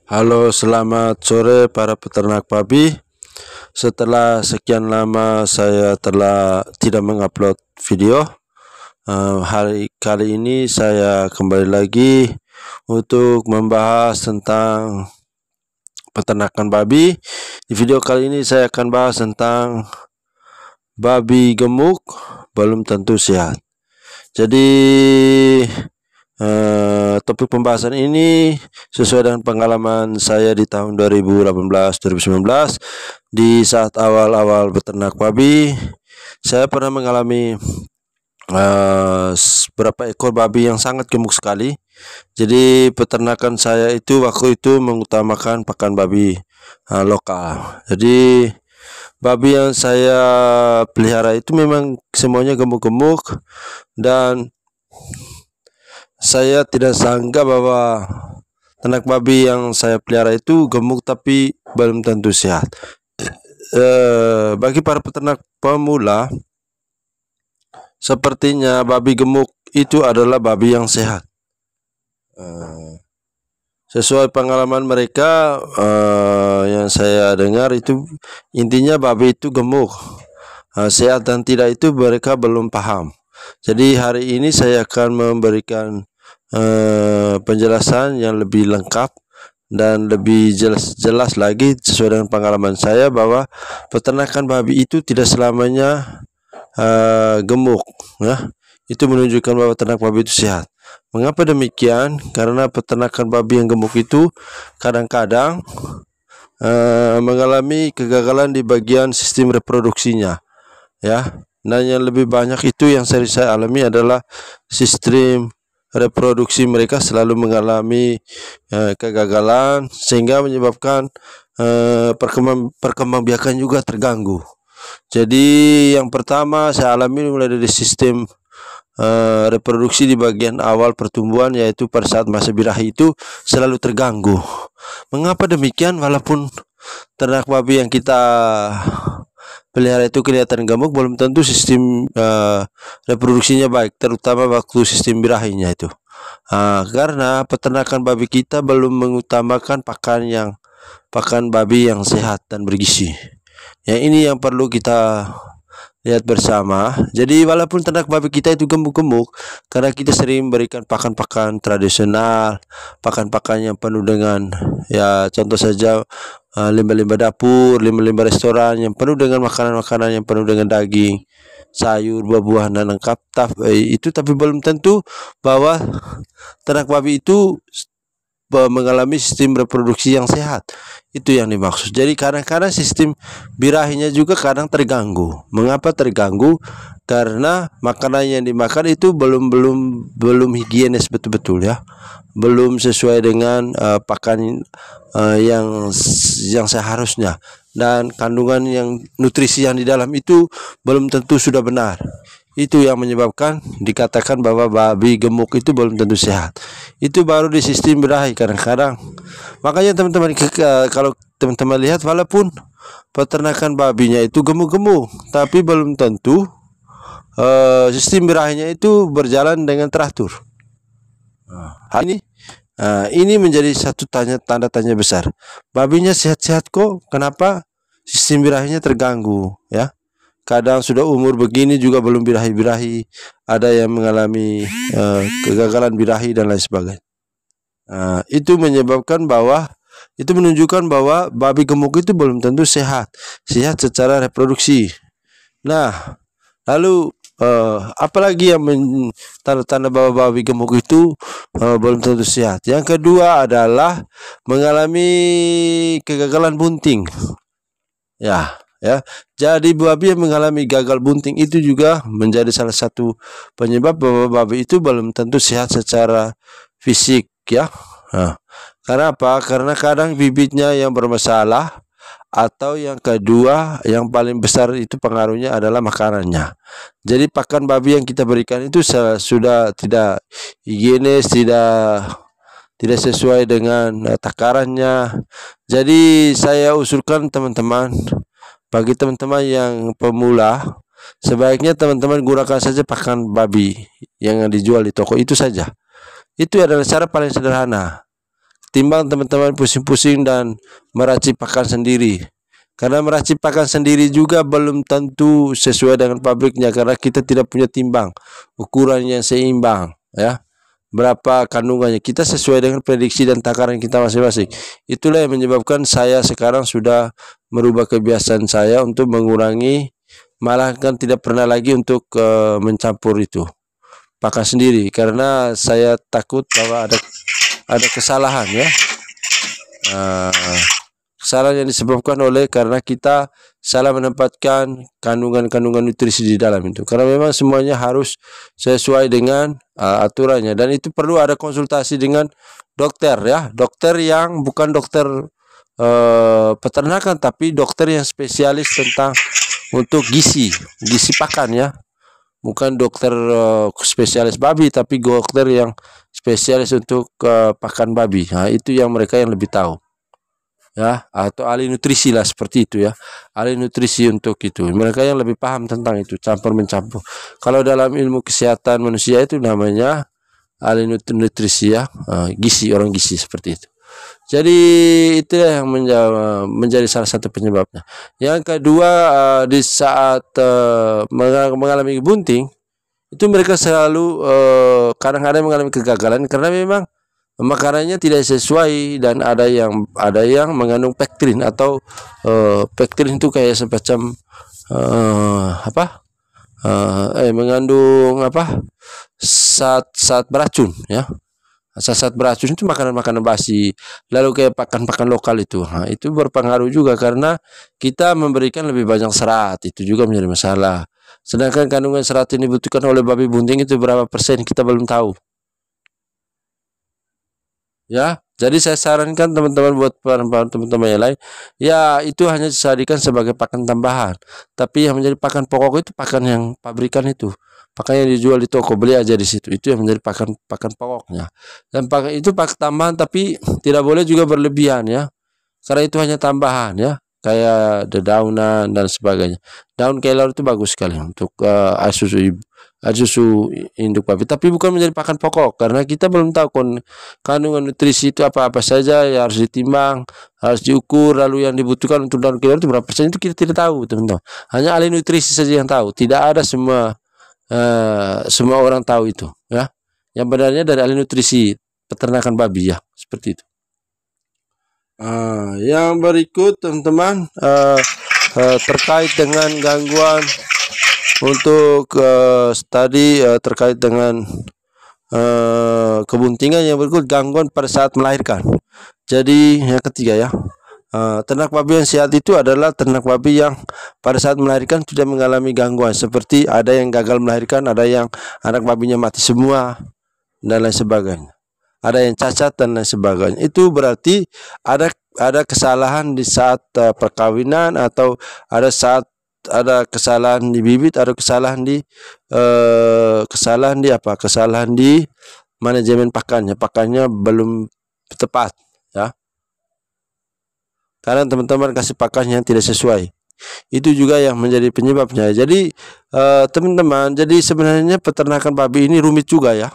Halo, selamat sore para peternak babi. Setelah sekian lama saya telah tidak mengupload video. Hari kali ini saya kembali lagi untuk membahas tentang peternakan babi. Di video kali ini saya akan bahas tentang babi gemuk belum tentu sehat. Jadi topik pembahasan ini sesuai dengan pengalaman saya di tahun 2018-2019 di saat awal-awal beternak babi. Saya pernah mengalami beberapa ekor babi yang sangat gemuk sekali. Jadi peternakan saya itu waktu itu mengutamakan pakan babi lokal. Jadi babi yang saya pelihara itu memang semuanya gemuk-gemuk, dan saya tidak sangka bahwa ternak babi yang saya pelihara itu gemuk tapi belum tentu sehat. Bagi para peternak pemula, sepertinya babi gemuk itu adalah babi yang sehat. Sesuai pengalaman mereka yang saya dengar itu, intinya babi itu gemuk, sehat dan tidak itu mereka belum paham. Jadi hari ini saya akan memberikan penjelasan yang lebih lengkap dan lebih jelas lagi sesuai dengan pengalaman saya, bahwa peternakan babi itu tidak selamanya gemuk, ya. Itu menunjukkan bahwa ternak babi itu sehat. Mengapa demikian? Karena peternakan babi yang gemuk itu kadang-kadang mengalami kegagalan di bagian sistem reproduksinya, ya. Dan yang lebih banyak itu yang sering saya alami adalah sistem reproduksi mereka selalu mengalami kegagalan, sehingga menyebabkan perkembangbiakan juga terganggu. Jadi yang pertama saya alami mulai dari sistem reproduksi di bagian awal pertumbuhan, yaitu pada saat masa birahi itu selalu terganggu. Mengapa demikian? Walaupun ternak babi yang kita pelihara itu kelihatan gemuk, belum tentu sistem reproduksinya baik, terutama waktu sistem birahinya itu. Karena peternakan babi kita belum mengutamakan pakan babi yang sehat dan bergizi. Ya, ini yang perlu kita lihat bersama. Jadi walaupun ternak babi kita itu gemuk-gemuk, karena kita sering berikan pakan-pakan tradisional, pakan-pakan yang penuh dengan, ya contoh saja limbah-limbah dapur, limbah-limbah restoran yang penuh dengan makanan-makanan yang penuh dengan daging, sayur, buah-buahan dan lengkap, tapi belum tentu bahwa ternak babi itu mengalami sistem reproduksi yang sehat. Itu yang dimaksud. Jadi kadang-kadang sistem birahinya juga kadang terganggu. Mengapa terganggu? Karena makanan yang dimakan itu belum higienis betul-betul, ya. Belum sesuai dengan pakan yang seharusnya, dan kandungan yang nutrisi yang di dalam itu belum tentu sudah benar. Itu yang menyebabkan dikatakan bahwa babi gemuk itu belum tentu sehat. Itu baru di sistem birahi kadang-kadang. Makanya teman-teman, kalau teman-teman lihat, walaupun peternakan babinya itu gemuk-gemuk, tapi belum tentu sistem birahinya itu berjalan dengan teratur. Ini menjadi satu tanda tanya besar. Babinya sehat-sehat kok, kenapa sistem birahinya terganggu, ya? Kadang sudah umur begini juga belum birahi-birahi, ada yang mengalami kegagalan birahi dan lain sebagainya. Itu menunjukkan bahwa babi gemuk itu belum tentu sehat secara reproduksi. Nah, lalu apalagi yang tanda-tanda bahwa babi gemuk itu belum tentu sehat? Yang kedua adalah mengalami kegagalan bunting, ya. Jadi babi yang mengalami gagal bunting itu juga menjadi salah satu penyebab bahwa babi itu belum tentu sehat secara fisik, ya. Karena apa? Karena kadang bibitnya yang bermasalah, atau yang kedua yang paling besar itu pengaruhnya adalah makanannya. Jadi pakan babi yang kita berikan itu sudah tidak higienis, tidak sesuai dengan takarannya. Jadi saya usulkan teman-teman, bagi teman-teman yang pemula, sebaiknya teman-teman gunakan saja pakan babi yang dijual di toko itu saja. Itu adalah cara paling sederhana. timbang teman-teman pusing-pusing dan meracik pakan sendiri. Karena meracik pakan sendiri juga belum tentu sesuai dengan pabriknya, karena kita tidak punya timbang ukuran yang seimbang, ya. Berapa kandungannya kita sesuai dengan prediksi dan takaran kita masing-masing. Itulah yang menyebabkan saya sekarang sudah merubah kebiasaan saya untuk mengurangi, malah kan tidak pernah lagi untuk mencampur itu pakan sendiri, karena saya takut bahwa ada kesalahan, ya. Kesalahan yang disebabkan karena kita salah menempatkan kandungan-kandungan nutrisi di dalam itu. Karena memang semuanya harus sesuai dengan aturannya, dan itu perlu ada konsultasi dengan dokter, ya. Dokter yang bukan dokter peternakan, tapi dokter yang spesialis tentang untuk gizi pakan, ya. Bukan dokter spesialis babi, tapi dokter yang spesialis untuk pakan babi. Nah, itu yang mereka yang lebih tahu, ya, atau ahli nutrisi lah, seperti itu, ya. Ahli nutrisi untuk itu, mereka yang lebih paham tentang itu, campur mencampur. Kalau dalam ilmu kesehatan manusia itu namanya ahli nutrisi, ya, gizi, orang gizi, seperti itu. Jadi itu yang menjadi salah satu penyebabnya. Yang kedua, di saat mengalami bunting itu mereka selalu kadang-kadang mengalami kegagalan karena memang makanannya tidak sesuai, dan ada yang mengandung pektrin, atau pektrin itu kayak semacam mengandung zat beracun, ya. Zat beracun itu makanan-makanan basi, lalu kayak pakan-pakan lokal itu. Nah, itu berpengaruh juga karena kita memberikan lebih banyak serat, itu juga menjadi masalah. Sedangkan kandungan serat yang dibutuhkan oleh babi bunting itu berapa persen kita belum tahu, ya. Jadi saya sarankan teman-teman, buat teman-teman yang lain, ya, itu hanya dijadikan sebagai pakan tambahan. Tapi yang menjadi pakan pokok itu pakan yang pabrikan itu, pakan yang dijual di toko, beli aja di situ. Itu yang menjadi pakan pokoknya. Dan pakan itu pakan tambahan, tapi tidak boleh juga berlebihan, ya. Karena itu hanya tambahan, ya. Kayak dedaunan dan sebagainya. Daun kelor itu bagus sekali untuk air susu induk babi, tapi bukan menjadi pakan pokok, karena kita belum tahu kandungan nutrisi itu apa-apa saja yang harus ditimbang, harus diukur, lalu yang dibutuhkan untuk daun kelor itu berapa persen, itu kita tidak tahu, teman-teman. Hanya ahli nutrisi saja yang tahu, tidak ada semua orang tahu itu, ya. Yang benarnya dari ahli nutrisi peternakan babi, ya, seperti itu. Yang berikut, teman-teman, terkait dengan gangguan untuk tadi terkait dengan kebuntingan, yang berikut gangguan pada saat melahirkan. Jadi yang ketiga, ya, ternak babi yang sehat itu adalah ternak babi yang pada saat melahirkan tidak mengalami gangguan, seperti ada yang gagal melahirkan, ada yang anak babinya mati semua, dan lain sebagainya, ada yang cacat dan lain sebagainya. Itu berarti ada kesalahan di saat perkawinan, atau ada kesalahan di bibit, ada kesalahan di manajemen pakannya belum tepat, ya. Karena teman-teman kasih pakan yang tidak sesuai, itu juga yang menjadi penyebabnya. Jadi teman-teman, jadi sebenarnya peternakan babi ini rumit juga, ya.